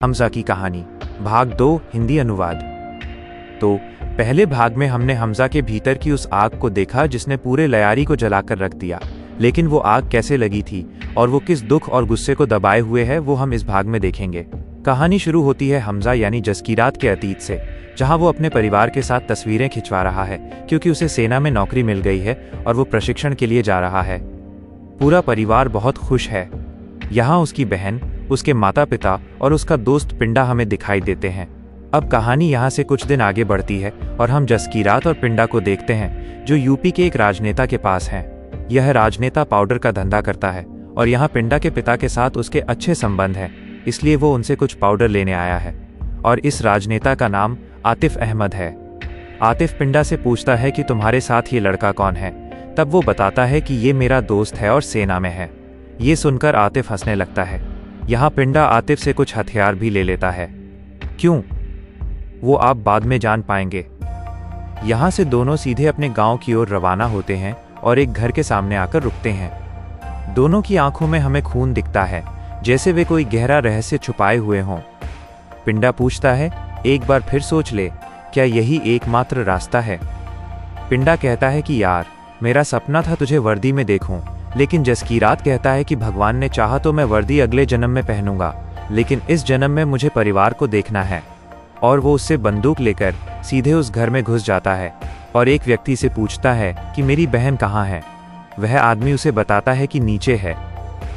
हमजा की कहानी भाग 2 हिंदी अनुवाद। तो पहले भाग में हमने हमजा के भीतर की उस आग को देखा जिसने पूरे लयारी को जलाकर रख दिया। लेकिन वो आग कैसे लगी थी और वो किस दुख और गुस्से को दबाए हुए है वो हम इस भाग में देखेंगे। कहानी शुरू होती है हमजा यानी जसकीरात के अतीत से, जहां वो अपने परिवार के साथ तस्वीरें खिंचवा रहा है क्योंकि उसे सेना में नौकरी मिल गई है और वो प्रशिक्षण के लिए जा रहा है। पूरा परिवार बहुत खुश है। यहाँ उसकी बहन, उसके माता पिता और उसका दोस्त पिंडा हमें दिखाई देते हैं। अब कहानी यहाँ से कुछ दिन आगे बढ़ती है और हम जसकीरात और पिंडा को देखते हैं जो यूपी के एक राजनेता के पास हैं। यह राजनेता पाउडर का धंधा करता है और यहाँ पिंडा के पिता के साथ उसके अच्छे संबंध हैं, इसलिए वो उनसे कुछ पाउडर लेने आया है। और इस राजनेता का नाम आतिफ अहमद है। आतिफ पिंडा से पूछता है कि तुम्हारे साथ ये लड़का कौन है। तब वो बताता है कि ये मेरा दोस्त है और सेना में है। ये सुनकर आतिफ हंसने लगता है। यहाँ पिंडा आतिफ से कुछ हथियार भी ले लेता है। क्यों, वो आप बाद में जान पाएंगे। यहाँ से दोनों सीधे अपने गांव की ओर रवाना होते हैं और एक घर के सामने आकर रुकते हैं। दोनों की आंखों में हमें खून दिखता है, जैसे वे कोई गहरा रहस्य छुपाए हुए हों। पिंडा पूछता है, एक बार फिर सोच ले, क्या यही एकमात्र रास्ता है? पिंडा कहता है कि यार, मेरा सपना था तुझे वर्दी में देखूं, लेकिन जसकीरात कहता है कि भगवान ने चाहा तो मैं वर्दी अगले जन्म में पहनूंगा, लेकिन इस जन्म में मुझे परिवार को देखना है। और वो उससे बंदूक लेकर सीधे उस घर में घुस जाता है और एक व्यक्ति से पूछता है कि मेरी बहन कहाँ है। वह आदमी उसे बताता है कि नीचे है।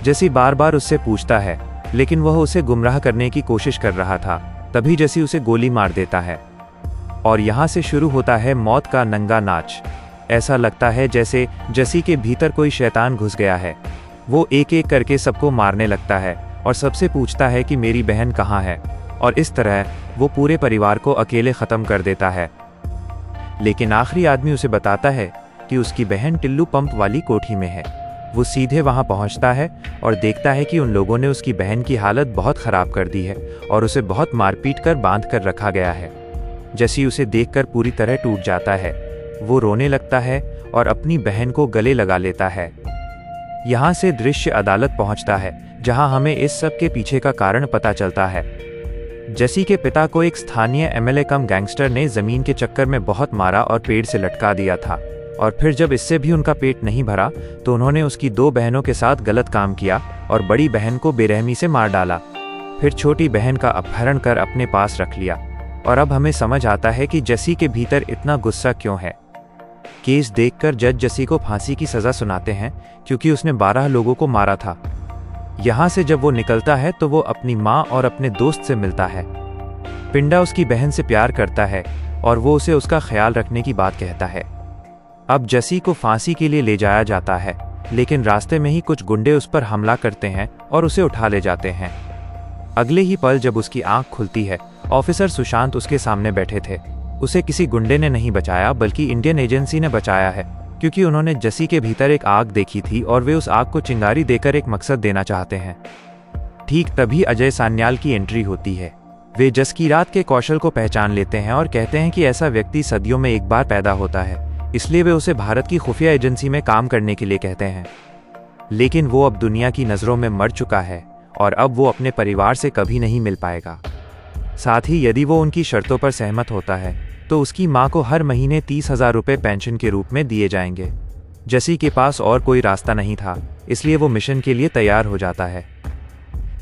जसी बार बार उससे पूछता है, लेकिन वह उसे गुमराह करने की कोशिश कर रहा था। तभी जसी उसे गोली मार देता है और यहाँ से शुरू होता है मौत का नंगा नाच। ऐसा लगता है जैसे जसी के भीतर कोई शैतान घुस गया है। वो एक एक करके सबको मारने लगता है और सबसे पूछता है कि मेरी बहन कहाँ है, और इस तरह वो पूरे परिवार को अकेले ख़त्म कर देता है। लेकिन आखिरी आदमी उसे बताता है कि उसकी बहन टिल्लू पंप वाली कोठी में है। वो सीधे वहाँ पहुँचता है और देखता है कि उन लोगों ने उसकी बहन की हालत बहुत ख़राब कर दी है और उसे बहुत मारपीट कर बांध कर रखा गया है। जसी उसे देखकर पूरी तरह टूट जाता है। वो रोने लगता है और अपनी बहन को गले लगा लेता है। यहाँ से दृश्य अदालत पहुँचता है, जहाँ हमें इस सब के पीछे का कारण पता चलता है। जसी के पिता को एक स्थानीय एमएलए कम गैंगस्टर ने जमीन के चक्कर में बहुत मारा और पेड़ से लटका दिया था। और फिर जब इससे भी उनका पेट नहीं भरा तो उन्होंने उसकी 2 बहनों के साथ गलत काम किया और बड़ी बहन को बेरहमी से मार डाला। फिर छोटी बहन का अपहरण कर अपने पास रख लिया। और अब हमें समझ आता है कि जसी के भीतर इतना गुस्सा क्यों है। केस देखकर जज जसी को फांसी की सज़ा सुनाते हैं क्योंकि उसने 12 लोगों को मारा था। यहाँ से जब वो निकलता है तो वो अपनी माँ और अपने दोस्त से मिलता है। पिंडा उसकी बहन से प्यार करता है और वो उसे उसका ख्याल रखने की बात कहता है। अब जसी को फांसी के लिए ले जाया जाता है, लेकिन रास्ते में ही कुछ गुंडे उस पर हमला करते हैं और उसे उठा ले जाते हैं। अगले ही पल जब उसकी आंख खुलती है, ऑफिसर सुशांत उसके सामने बैठे थे। उसे किसी गुंडे ने नहीं बचाया बल्कि इंडियन एजेंसी ने बचाया है, क्योंकि उन्होंने जसी के भीतर एक आग देखी थी और वे उस आग को चिंगारी देकर एक मकसद देना चाहते हैं। ठीक तभी अजय सान्याल की एंट्री होती है। वे जसकीरात के कौशल को पहचान लेते हैं और कहते हैं कि ऐसा व्यक्ति सदियों में एक बार पैदा होता है, इसलिए वे उसे भारत की खुफिया एजेंसी में काम करने के लिए कहते हैं। लेकिन वो अब दुनिया की नज़रों में मर चुका है और अब वो अपने परिवार से कभी नहीं मिल पाएगा। साथ ही यदि वो उनकी शर्तों पर सहमत होता है तो उसकी माँ को हर महीने 30,000 रुपये पेंशन के रूप में दिए जाएंगे। जसी के पास और कोई रास्ता नहीं था, इसलिए वो मिशन के लिए तैयार हो जाता है।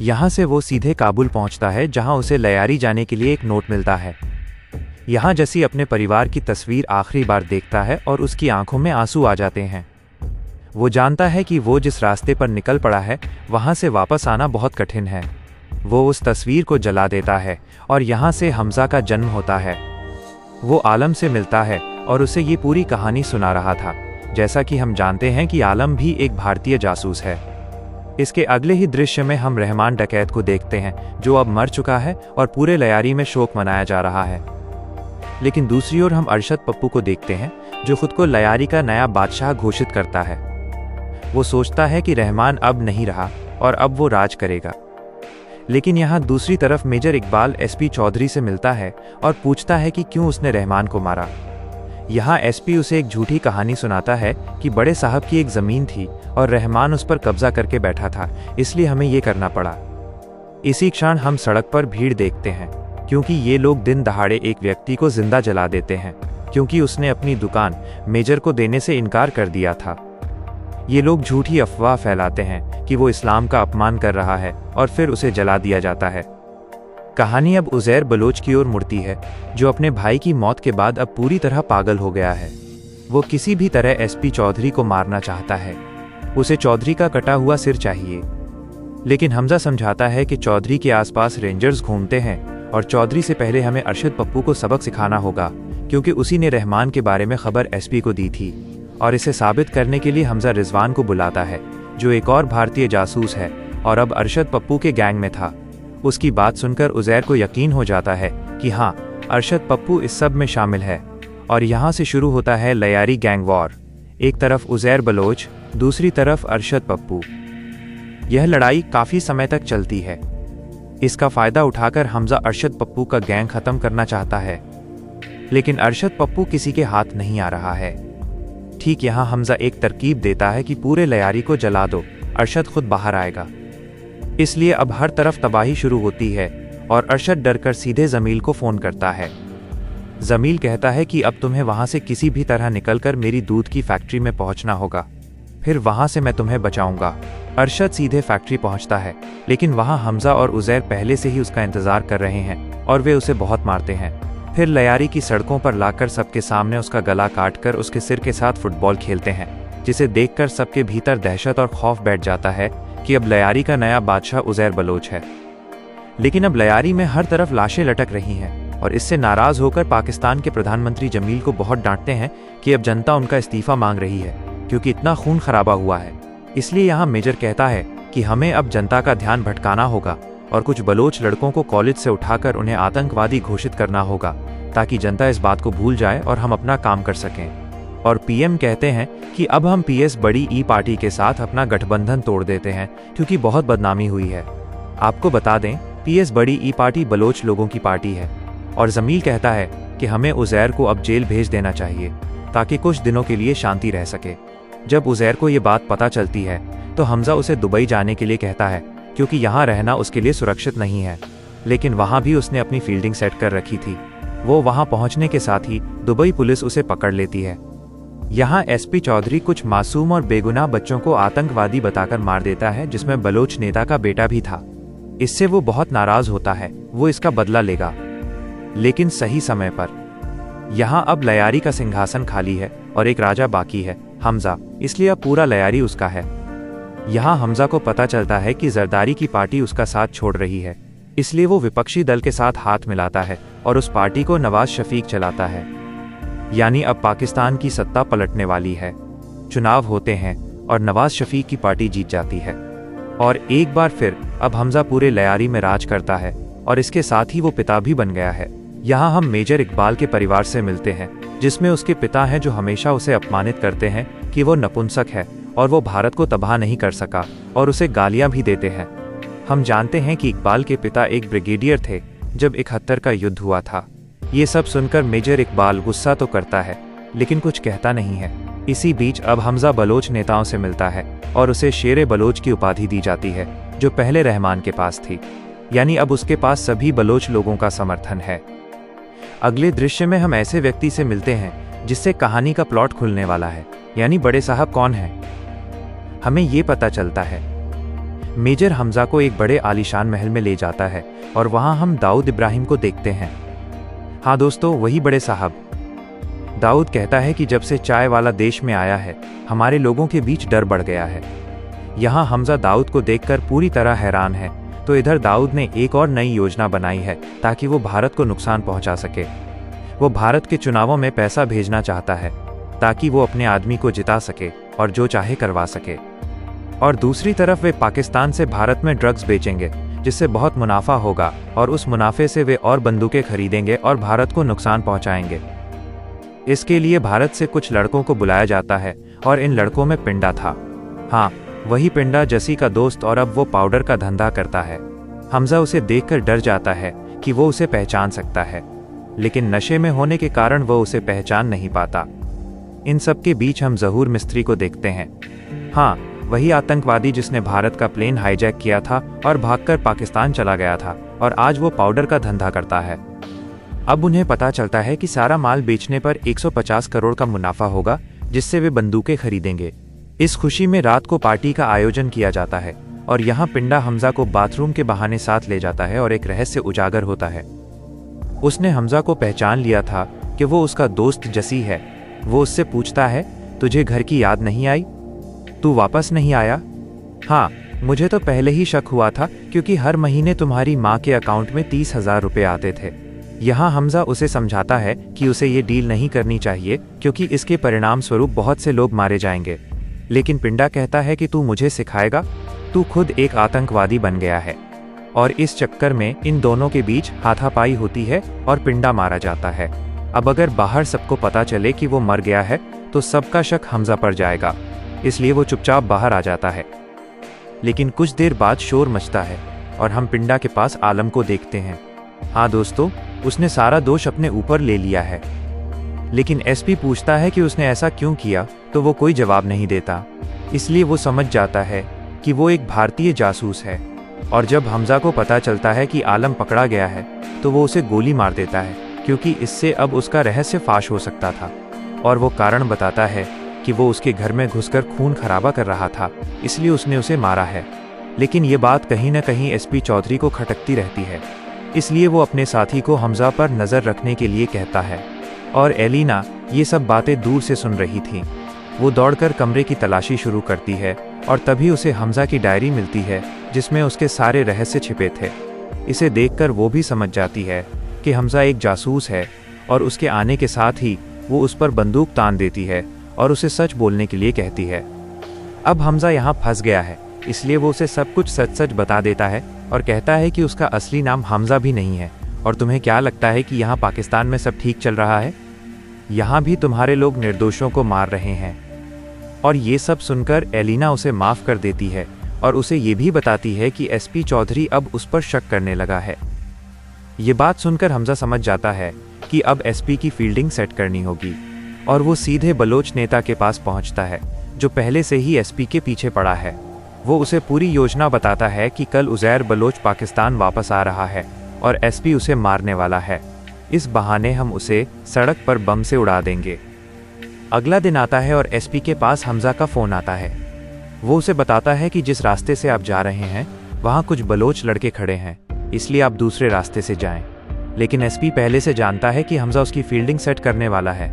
यहाँ से वो सीधे काबुल पहुँचता है, जहाँ उसे लयारी जाने के लिए एक नोट मिलता है। यहाँ जसी अपने परिवार की तस्वीर आखिरी बार देखता है और उसकी आंखों में आंसू आ जाते हैं। वो जानता है कि वो जिस रास्ते पर निकल पड़ा है वहाँ से वापस आना बहुत कठिन है। वो उस तस्वीर को जला देता है और यहाँ से हमजा का जन्म होता है। वो आलम से मिलता है और उसे ये पूरी कहानी सुना रहा था। जैसा कि हम जानते हैं कि आलम भी एक भारतीय जासूस है। इसके अगले ही दृश्य में हम रहमान डकैत को देखते हैं, जो अब मर चुका है और पूरे लयारी में शोक मनाया जा रहा है। लेकिन दूसरी ओर हम अरशद पप्पू को देखते हैं, जो खुद को लयारी का नया बादशाह घोषित करता है। वो सोचता है कि रहमान अब नहीं रहा और अब वो राज करेगा। लेकिन यहाँ दूसरी तरफ मेजर इकबाल एसपी चौधरी से मिलता है और पूछता है कि क्यों उसने रहमान को मारा। यहाँ एसपी उसे एक झूठी कहानी सुनाता है कि बड़े साहब की एक ज़मीन थी और रहमान उस पर कब्जा करके बैठा था, इसलिए हमें ये करना पड़ा। इसी क्षण हम सड़क पर भीड़ देखते हैं, क्योंकि ये लोग दिन दहाड़े एक व्यक्ति को जिंदा जला देते हैं, क्योंकि उसने अपनी दुकान मेजर को देने से इनकार कर दिया था। ये लोग झूठी अफवाह फैलाते हैं कि वो इस्लाम का अपमान कर रहा है और फिर उसे जला दिया जाता है। कहानी अब उज़ैर बलोच की ओर मुड़ती है, जो अपने भाई की मौत के बाद अब पूरी तरह पागल हो गया है। वो किसी भी तरह एसपी चौधरी को मारना चाहता है। उसे चौधरी का कटा हुआ सिर चाहिए। लेकिन हमजा समझाता है कि चौधरी के आसपास रेंजर्स घूमते हैं और चौधरी से पहले हमें अरशद पप्पू को सबक सिखाना होगा, क्योंकि उसी ने रहमान के बारे में खबर एसपी को दी थी। और इसे साबित करने के लिए हमजा रिजवान को बुलाता है, जो एक और भारतीय जासूस है और अब अरशद पप्पू के गैंग में था। उसकी बात सुनकर उज़ैर को यकीन हो जाता है कि हाँ, अरशद पप्पू इस सब में शामिल है। और यहाँ से शुरू होता है लयारी गैंग वॉर। एक तरफ उज़ैर बलोच, दूसरी तरफ अरशद पप्पू। यह लड़ाई काफ़ी समय तक चलती है। इसका फ़ायदा उठाकर हमजा अरशद पप्पू का गैंग ख़त्म करना चाहता है, लेकिन अरशद पप्पू किसी के हाथ नहीं आ रहा है। ठीक यहाँ हमजा एक तरकीब देता है कि पूरे लयारी को जला दो, अरशद खुद बाहर आएगा। इसलिए अब हर तरफ तबाही शुरू होती है और अरशद डरकर सीधे जमील को फ़ोन करता है। जमील कहता है कि अब तुम्हें वहाँ से किसी भी तरह निकलकर मेरी दूध की फैक्ट्री में पहुँचना होगा, फिर वहाँ से मैं तुम्हें बचाऊंगा। अरशद सीधे फैक्ट्री पहुँचता है, लेकिन वहाँ हमजा और उज़ैर पहले से ही उसका इंतज़ार कर रहे हैं और वे उसे बहुत मारते हैं। फिर लयारी की सड़कों पर लाकर सबके सामने उसका गला काटकर उसके सिर के साथ फुटबॉल खेलते हैं, जिसे देखकर सबके भीतर दहशत और खौफ बैठ जाता है कि अब लयारी का नया बादशाह उज़ैर बलोच है। लेकिन अब लयारी में हर तरफ लाशें लटक रही हैं और इससे नाराज होकर पाकिस्तान के प्रधानमंत्री जमील को बहुत डांटते हैं कि अब जनता उनका इस्तीफा मांग रही है, क्योंकि इतना खून खराबा हुआ है। इसलिए यहाँ मेजर कहता है कि हमें अब जनता का ध्यान भटकाना होगा और कुछ बलोच लड़कों को कॉलेज से उठाकर उन्हें आतंकवादी घोषित करना होगा, ताकि जनता इस बात को भूल जाए और हम अपना काम कर सकें। और पीएम कहते हैं कि अब हम पीएस बड़ी ई पार्टी के साथ अपना गठबंधन तोड़ देते हैं, क्योंकि बहुत बदनामी हुई है। आपको बता दें, पीएस बड़ी ई पार्टी बलोच लोगों की पार्टी है। और जमील कहता है कि हमें उज़ैर को अब जेल भेज देना चाहिए, ताकि कुछ दिनों के लिए शांति रह सके। जब उज़ैर को ये बात पता चलती है तो हमजा उसे दुबई जाने के लिए कहता है, क्योंकि यहाँ रहना उसके लिए सुरक्षित नहीं है। लेकिन वहाँ भी उसने अपनी फील्डिंग सेट कर रखी थी। वो वहाँ पहुँचने के साथ ही दुबई पुलिस उसे पकड़ लेती है। यहाँ एसपी चौधरी कुछ मासूम और बेगुनाह बच्चों को आतंकवादी बताकर मार देता है, जिसमें बलोच नेता का बेटा भी था। इससे वो बहुत नाराज होता है, वो इसका बदला लेगा, लेकिन सही समय पर। यहाँ अब लयारी का सिंहासन खाली है और एक राजा बाकी है, हमजा, इसलिए अब पूरा लयारी उसका है। यहाँ हमजा को पता चलता है कि जरदारी की पार्टी उसका साथ छोड़ रही है, इसलिए वो विपक्षी दल के साथ हाथ मिलाता है और उस पार्टी को नवाज शफीक चलाता है। यानी अब पाकिस्तान की सत्ता पलटने वाली है। चुनाव होते हैं और नवाज शफीक की पार्टी जीत जाती है और एक बार फिर अब हमजा पूरे लयारी में राज करता है और इसके साथ ही वो पिता भी बन गया है। यहाँ हम मेजर इकबाल के परिवार से मिलते हैं, जिसमें उसके पिता हैं जो हमेशा उसे अपमानित करते हैं कि वो नपुंसक है और वो भारत को तबाह नहीं कर सका, और उसे गालियाँ भी देते हैं। हम जानते हैं कि इकबाल के पिता एक ब्रिगेडियर थे जब 71 का युद्ध हुआ था। ये सब सुनकर मेजर इकबाल गुस्सा तो करता है, लेकिन कुछ कहता नहीं है। इसी बीच अब हमजा बलोच नेताओं से मिलता है और उसे शेरे बलोच की उपाधि दी जाती है, जो पहले रहमान के पास थी। यानी अब उसके पास सभी बलोच लोगों का समर्थन है। अगले दृश्य में हम ऐसे व्यक्ति से मिलते हैं जिससे कहानी का प्लॉट खुलने वाला है। यानी बड़े साहब कौन हैं? हमें ये पता चलता है। मेजर हमजा को एक बड़े आलीशान महल में ले जाता है और वहां हम दाऊद इब्राहिम को देखते हैं। हाँ दोस्तों, वही बड़े साहब। दाऊद कहता है कि जब से चाय वाला देश में आया है, हमारे लोगों के बीच डर बढ़ गया है। यहाँ हमजा दाऊद को देखकर पूरी तरह हैरान है। तो इधर दाऊद ने एक और नई योजना बनाई है ताकि वो भारत को नुकसान पहुंचा सके। वो भारत के चुनावों में पैसा भेजना चाहता है ताकि वो अपने आदमी को जिता सके और जो चाहे करवा सके। और दूसरी तरफ वे पाकिस्तान से भारत में ड्रग्स बेचेंगे, जिससे बहुत मुनाफा होगा और उस मुनाफे से वे और बंदूकें खरीदेंगे और भारत को नुकसान पहुंचाएंगे। इसके लिए भारत से कुछ लड़कों को बुलाया जाता है और इन लड़कों में पिंडा था। हाँ, वही पिंडा जसी का दोस्त, और अब वो पाउडर का धंधा करता है। हमजा उसे देखकर डर जाता है कि वो उसे पहचान सकता है, लेकिन नशे में होने के कारण वो उसे पहचान नहीं पाता। इन सब के बीच हम जहूर मिस्त्री को देखते हैं। हाँ, वही आतंकवादी जिसने भारत का प्लेन हाईजैक किया था और भागकर पाकिस्तान चला गया था, और आज वो पाउडर का धंधा करता है। अब उन्हें पता चलता है कि सारा माल बेचने पर 150 करोड़ का मुनाफा होगा, जिससे वे बंदूकें खरीदेंगे। इस खुशी में रात को पार्टी का आयोजन किया जाता है और यहाँ पिंडा हमजा को बाथरूम के बहाने साथ ले जाता है और एक रहस्य उजागर होता है। उसने हमजा को पहचान लिया था कि वो उसका दोस्त जसी है। वो उससे पूछता है, तुझे घर की याद नहीं आई? तू वापस नहीं आया? हाँ, मुझे तो पहले ही शक हुआ था, क्योंकि हर महीने तुम्हारी माँ के अकाउंट में 30,000 रुपये आते थे। यहाँ हमजा उसे समझाता है कि उसे ये डील नहीं करनी चाहिए, क्योंकि इसके परिणाम स्वरूप बहुत से लोग मारे जाएंगे। लेकिन पिंडा कहता है कि तू मुझे सिखाएगा? तू खुद एक आतंकवादी बन गया है। और इस चक्कर में इन दोनों के बीच हाथापाई होती है और पिंडा मारा जाता है। अब अगर बाहर सबको पता चले कि वो मर गया है तो सबका शक हमजा पर जाएगा, इसलिए वो चुपचाप बाहर आ जाता है। लेकिन कुछ देर बाद शोर मचता है और हम पिंडा के पास आलम को देखते हैं। हाँ दोस्तों, उसने सारा दोष अपने ऊपर ले लिया है। लेकिन एसपी पूछता है कि उसने ऐसा क्यों किया, तो वो कोई जवाब नहीं देता। इसलिए वो समझ जाता है कि वो एक भारतीय जासूस है। और जब हमजा को पता चलता है कि आलम पकड़ा गया है तो वो उसे गोली मार देता है, क्योंकि इससे अब उसका रहस्य फाश हो सकता था। और वो कारण बताता है कि वो उसके घर में घुसकर खून खराबा कर रहा था, इसलिए उसने उसे मारा है। लेकिन ये बात कहीं न कहीं एसपी चौधरी को खटकती रहती है, इसलिए वो अपने साथी को हमजा पर नज़र रखने के लिए कहता है। और एलिना ये सब बातें दूर से सुन रही थी। वो दौड़कर कमरे की तलाशी शुरू करती है और तभी उसे हमजा की डायरी मिलती है, जिसमें उसके सारे रहस्य छिपे थे। इसे देखकर वो भी समझ जाती है कि हमजा एक जासूस है, और उसके आने के साथ ही वो उस पर बंदूक तान देती है और उसे सच बोलने के लिए कहती है। अब हमजा यहाँ फंस गया है, इसलिए वो उसे सब कुछ सच सच बता देता है और कहता है कि उसका असली नाम हमजा भी नहीं है। और तुम्हें क्या लगता है कि यहाँ पाकिस्तान में सब ठीक चल रहा है? यहाँ भी तुम्हारे लोग निर्दोषों को मार रहे हैं। और ये सब सुनकर एलिना उसे माफ़ कर देती है और उसे ये भी बताती है कि एसपी चौधरी अब उस पर शक करने लगा है। ये बात सुनकर हमजा समझ जाता है कि अब एसपी की फील्डिंग सेट करनी होगी, और वो सीधे बलोच नेता के पास पहुंचता है, जो पहले से ही एसपी के पीछे पड़ा है। वो उसे पूरी योजना बताता है कि कल उज़ैर बलोच पाकिस्तान वापस आ रहा है और एसपी उसे मारने वाला है। इस बहाने हम उसे सड़क पर बम से उड़ा देंगे। अगला दिन आता है और एसपी के पास हमजा का फ़ोन आता है। वो उसे बताता है कि जिस रास्ते से आप जा रहे हैं वहाँ कुछ बलोच लड़के खड़े हैं, इसलिए आप दूसरे रास्ते से जाएं। लेकिन एसपी पहले से जानता है कि हमजा उसकी फील्डिंग सेट करने वाला है,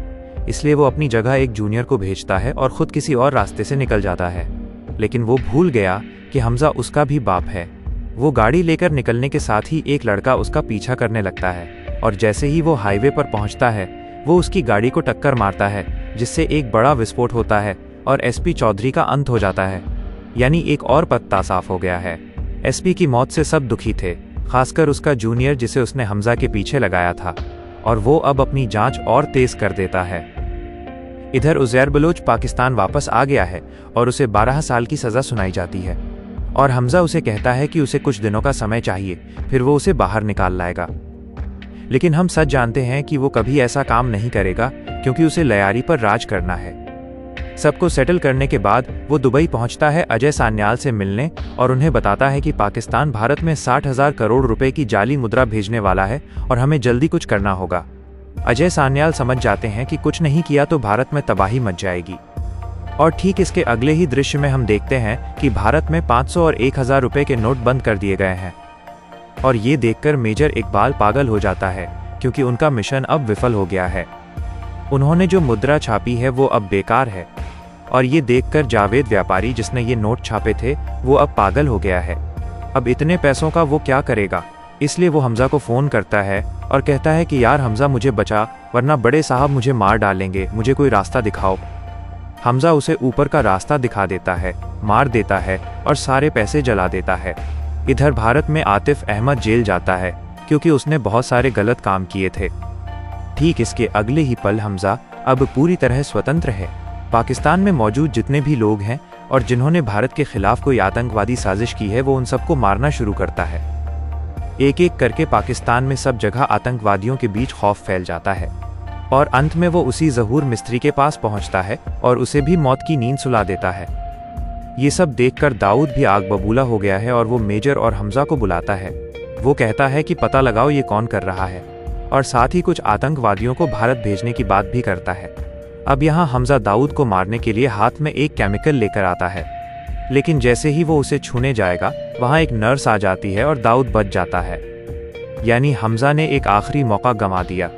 इसलिए वो अपनी जगह एक जूनियर को भेजता है और ख़ुद किसी और रास्ते से निकल जाता है। लेकिन वो भूल गया कि हमजा उसका भी बाप है। वो गाड़ी लेकर निकलने के साथ ही एक लड़का उसका पीछा करने लगता है, और जैसे ही वो हाईवे पर पहुंचता है वो उसकी गाड़ी को टक्कर मारता है, जिससे एक बड़ा विस्फोट होता है और एसपी चौधरी का अंत हो जाता है। यानी एक और पत्ता साफ हो गया है। एसपी की मौत से सब दुखी थे, खासकर उसका जूनियर जिसे उसने हमजा के पीछे लगाया था, और वो अब अपनी जांच और तेज कर देता है। इधर उज़ैर बलोच पाकिस्तान वापस आ गया है और उसे 12 साल की सज़ा सुनाई जाती है, और हमजा उसे कहता है कि उसे कुछ दिनों का समय चाहिए, फिर वो उसे बाहर निकाल लाएगा। लेकिन हम सच जानते हैं कि वो कभी ऐसा काम नहीं करेगा, क्योंकि उसे लयारी पर राज करना है। सबको सेटल करने के बाद वो दुबई पहुंचता है अजय सान्याल से मिलने, और उन्हें बताता है कि पाकिस्तान भारत में 60,000 करोड़ रुपए की जाली मुद्रा भेजने वाला है और हमें जल्दी कुछ करना होगा। अजय सान्याल समझ जाते हैं कि कुछ नहीं किया तो भारत में तबाही मच जाएगी। और ठीक इसके अगले ही दृश्य में हम देखते हैं कि भारत में 500 और 1,000 रुपए के नोट बंद कर दिए गए हैं। और ये देखकर मेजर इकबाल पागल हो जाता है, क्योंकि उनका मिशन अब विफल हो गया है। उन्होंने जो मुद्रा छापी है वो अब बेकार है। और ये देखकर जावेद व्यापारी, जिसने ये नोट छापे थे, वो अब पागल हो गया है। अब इतने पैसों का वो क्या करेगा? इसलिए वो हमजा को फ़ोन करता है और कहता है कि यार हमजा, मुझे बचा, वरना बड़े साहब मुझे मार डालेंगे, मुझे कोई रास्ता दिखाओ। हमजा उसे ऊपर का रास्ता दिखा देता है, मार देता है और सारे पैसे जला देता है। इधर भारत में आतिफ अहमद जेल जाता है, क्योंकि उसने बहुत सारे गलत काम किए थे। ठीक इसके अगले ही पल हमजा अब पूरी तरह स्वतंत्र है। पाकिस्तान में मौजूद जितने भी लोग हैं और जिन्होंने भारत के खिलाफ कोई आतंकवादी साजिश की है, वो उन सबको मारना शुरू करता है। एक एक करके पाकिस्तान में सब जगह आतंकवादियों के बीच खौफ फैल जाता है, और अंत में वो उसी ज़हूर मिस्त्री के पास पहुंचता है और उसे भी मौत की नींद सुला देता है। ये सब देखकर दाऊद भी आग बबूला हो गया है और वो मेजर और हमजा को बुलाता है। वो कहता है कि पता लगाओ ये कौन कर रहा है, और साथ ही कुछ आतंकवादियों को भारत भेजने की बात भी करता है। अब यहाँ हमजा दाऊद को मारने के लिए हाथ में एक केमिकल लेकर आता है, लेकिन जैसे ही वो उसे छूने जाएगा वहाँ एक नर्स आ जाती है और दाऊद बच जाता है। यानी हमजा ने एक आखिरी मौका गंवा दिया।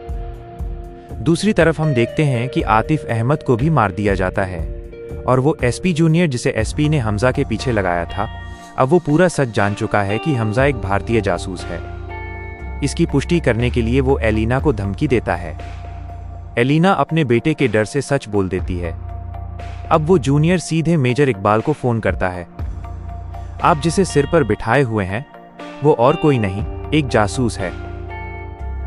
दूसरी तरफ हम देखते हैं कि आतिफ अहमद को भी मार दिया जाता है, और वो एसपी जूनियर जिसे एसपी ने हमजा के पीछे लगाया था, अब वो पूरा सच जान चुका है कि हमजा एक भारतीय जासूस है। इसकी पुष्टि करने के लिए वो एलिना को धमकी देता है। एलिना अपने बेटे के डर से सच बोल देती है। अब वो जूनियर सीधे मेजर इकबाल को फोन करता है। आप जिसे सिर पर बिठाए हुए हैं वो और कोई नहीं, एक जासूस है।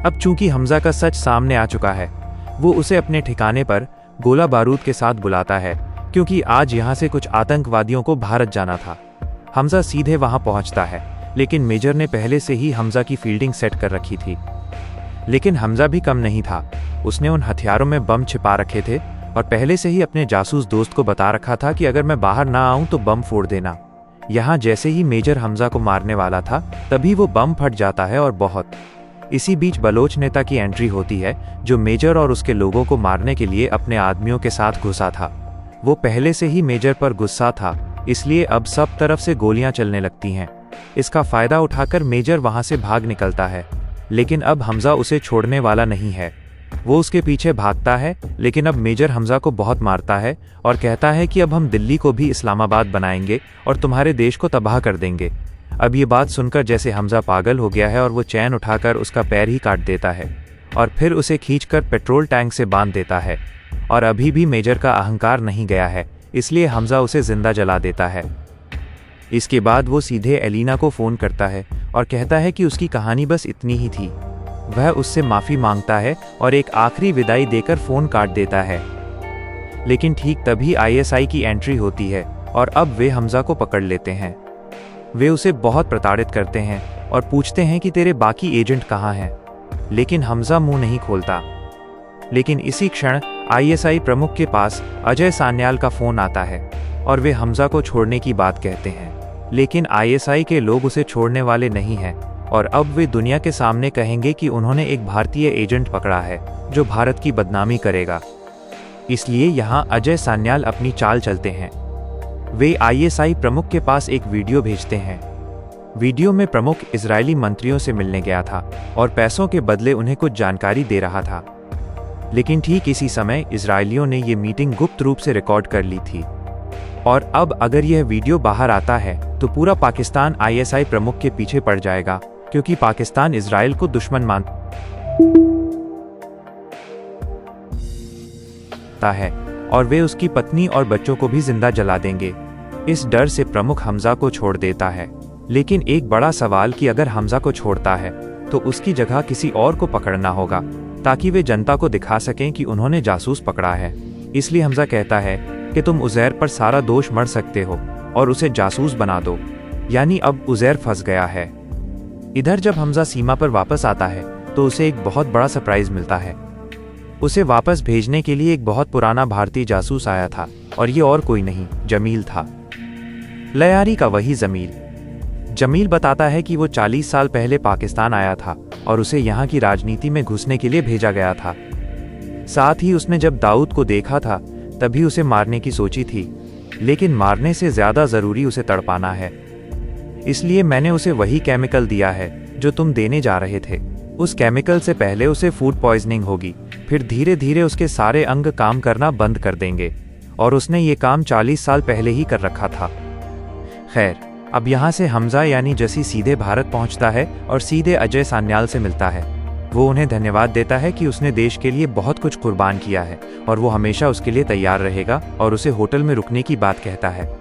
अब चूंकि हमजा का सच सामने आ चुका है, वो उसे अपने ठिकाने पर गोला बारूद के साथ बुलाता है, क्योंकि आज यहाँ से कुछ आतंकवादियों को भारत जाना था। हमजा सीधे वहां पहुंचता है, लेकिन मेजर ने पहले से ही हमजा की फील्डिंग सेट कर रखी थी। लेकिन हमजा भी कम नहीं था, उसने उन हथियारों में बम छिपा रखे थे और पहले से ही अपने जासूस दोस्त को बता रखा था कि अगर मैं बाहर ना आऊं तो बम फोड़ देना। यहाँ जैसे ही मेजर हमजा को मारने वाला था, तभी वो बम फट जाता है और बहुत। इसी बीच बलोच नेता की एंट्री होती है, जो मेजर और उसके लोगों को मारने के लिए अपने आदमियों के साथ घुसा था। वो पहले से ही मेजर पर गुस्सा था, इसलिए अब सब तरफ से गोलियां चलने लगती हैं। इसका फायदा उठाकर मेजर वहां से भाग निकलता है, लेकिन अब हमजा उसे छोड़ने वाला नहीं है। वो उसके पीछे भागता है, लेकिन अब मेजर हमजा को बहुत मारता है और कहता है कि अब हम दिल्ली को भी इस्लामाबाद बनाएंगे और तुम्हारे देश को तबाह कर देंगे। अब ये बात सुनकर जैसे हमजा पागल हो गया है और वो चैन उठाकर उसका पैर ही काट देता है और फिर उसे खींचकर पेट्रोल टैंक से बांध देता है। और अभी भी मेजर का अहंकार नहीं गया है, इसलिए हमजा उसे जिंदा जला देता है। इसके बाद वो सीधे एलिना को फ़ोन करता है और कहता है कि उसकी कहानी बस इतनी ही थी। वह उससे माफ़ी मांगता है और एक आखिरी विदाई देकर फ़ोन काट देता है। लेकिन ठीक तभी आईएसआई की एंट्री होती है और अब वे हमजा को पकड़ लेते हैं। वे उसे बहुत प्रताड़ित करते हैं और पूछते हैं कि तेरे बाकी एजेंट कहाँ हैं, लेकिन हमजा मुंह नहीं खोलता। लेकिन इसी क्षण आईएसआई प्रमुख के पास अजय सान्याल का फ़ोन आता है और वे हमजा को छोड़ने की बात कहते हैं। लेकिन आईएसआई के लोग उसे छोड़ने वाले नहीं हैं और अब वे दुनिया के सामने कहेंगे कि उन्होंने एक भारतीय एजेंट पकड़ा है जो भारत की बदनामी करेगा। इसलिए यहाँ अजय सान्याल अपनी चाल चलते हैं। वे आईएसआई प्रमुख के पास एक वीडियो भेजते हैं। वीडियो में प्रमुख इजरायली मंत्रियों से मिलने गया था और पैसों के बदले उन्हें कुछ जानकारी दे रहा था। लेकिन ठीक इसी समय इजरायलियों ने ये मीटिंग गुप्त रूप से रिकॉर्ड कर ली थी, और अब अगर यह वीडियो बाहर आता है तो पूरा पाकिस्तान आईएसआई प्रमुख के पीछे पड़ जाएगा, क्योंकि पाकिस्तान इजराइल को दुश्मन मानता है और वे उसकी पत्नी और बच्चों को भी जिंदा जला देंगे। इस डर से प्रमुख हमजा को छोड़ देता है। लेकिन एक बड़ा सवाल कि अगर हमजा को छोड़ता है तो उसकी जगह किसी और को पकड़ना होगा, ताकि वे जनता को दिखा सकें कि उन्होंने जासूस पकड़ा है। इसलिए हमजा कहता है कि तुम उज़ैर पर सारा दोष मढ़ सकते हो और उसे जासूस बना दो। यानी अब उज़ैर फंस गया है। इधर जब हमजा सीमा पर वापस आता है तो उसे एक बहुत बड़ा सरप्राइज मिलता है। उसे वापस भेजने के लिए एक बहुत पुराना भारतीय जासूस आया था, और ये और कोई नहीं, जमील था। लयारी का वही जमील बताता है कि वो 40 साल पहले पाकिस्तान आया था और उसे यहाँ की राजनीति में घुसने के लिए भेजा गया था। साथ ही उसने जब दाऊद को देखा था तभी उसे मारने की सोची थी, लेकिन मारने से ज्यादा जरूरी उसे तड़पाना है। इसलिए मैंने उसे वही केमिकल दिया है जो तुम देने जा रहे थे। उस केमिकल से पहले उसे फूड पॉइजनिंग होगी, फिर धीरे धीरे उसके सारे अंग काम करना बंद कर देंगे, और उसने ये काम 40 साल पहले ही कर रखा था। खैर, अब यहाँ से हमजा यानी जसी सीधे भारत पहुँचता है और सीधे अजय सान्याल से मिलता है। वो उन्हें धन्यवाद देता है कि उसने देश के लिए बहुत कुछ कुर्बान किया है और वो हमेशा उसके लिए तैयार रहेगा, और उसे होटल में रुकने की बात कहता है।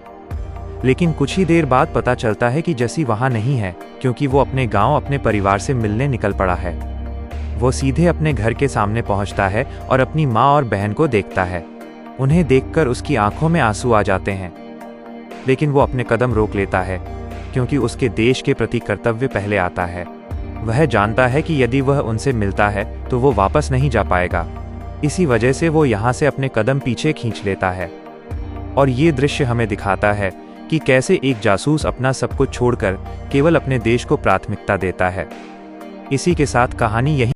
लेकिन कुछ ही देर बाद पता चलता है कि जसी वहाँ नहीं है, क्योंकि वो अपने गांव अपने परिवार से मिलने निकल पड़ा है। वो सीधे अपने घर के सामने पहुँचता है और अपनी माँ और बहन को देखता है। उन्हें देखकर उसकी आंखों में आंसू आ जाते हैं, लेकिन वो अपने कदम रोक लेता है, क्योंकि उसके देश के प्रति कर्तव्य पहले आता है। वह जानता है कि यदि वह उनसे मिलता है तो वो वापस नहीं जा पाएगा। इसी वजह से वो यहाँ से अपने कदम पीछे खींच लेता है। और ये दृश्य हमें दिखाता है कि कैसे एक जासूस अपना सब कुछ छोड़कर केवल अपने देश को प्राथमिकता देता है। इसी के साथ कहानी यही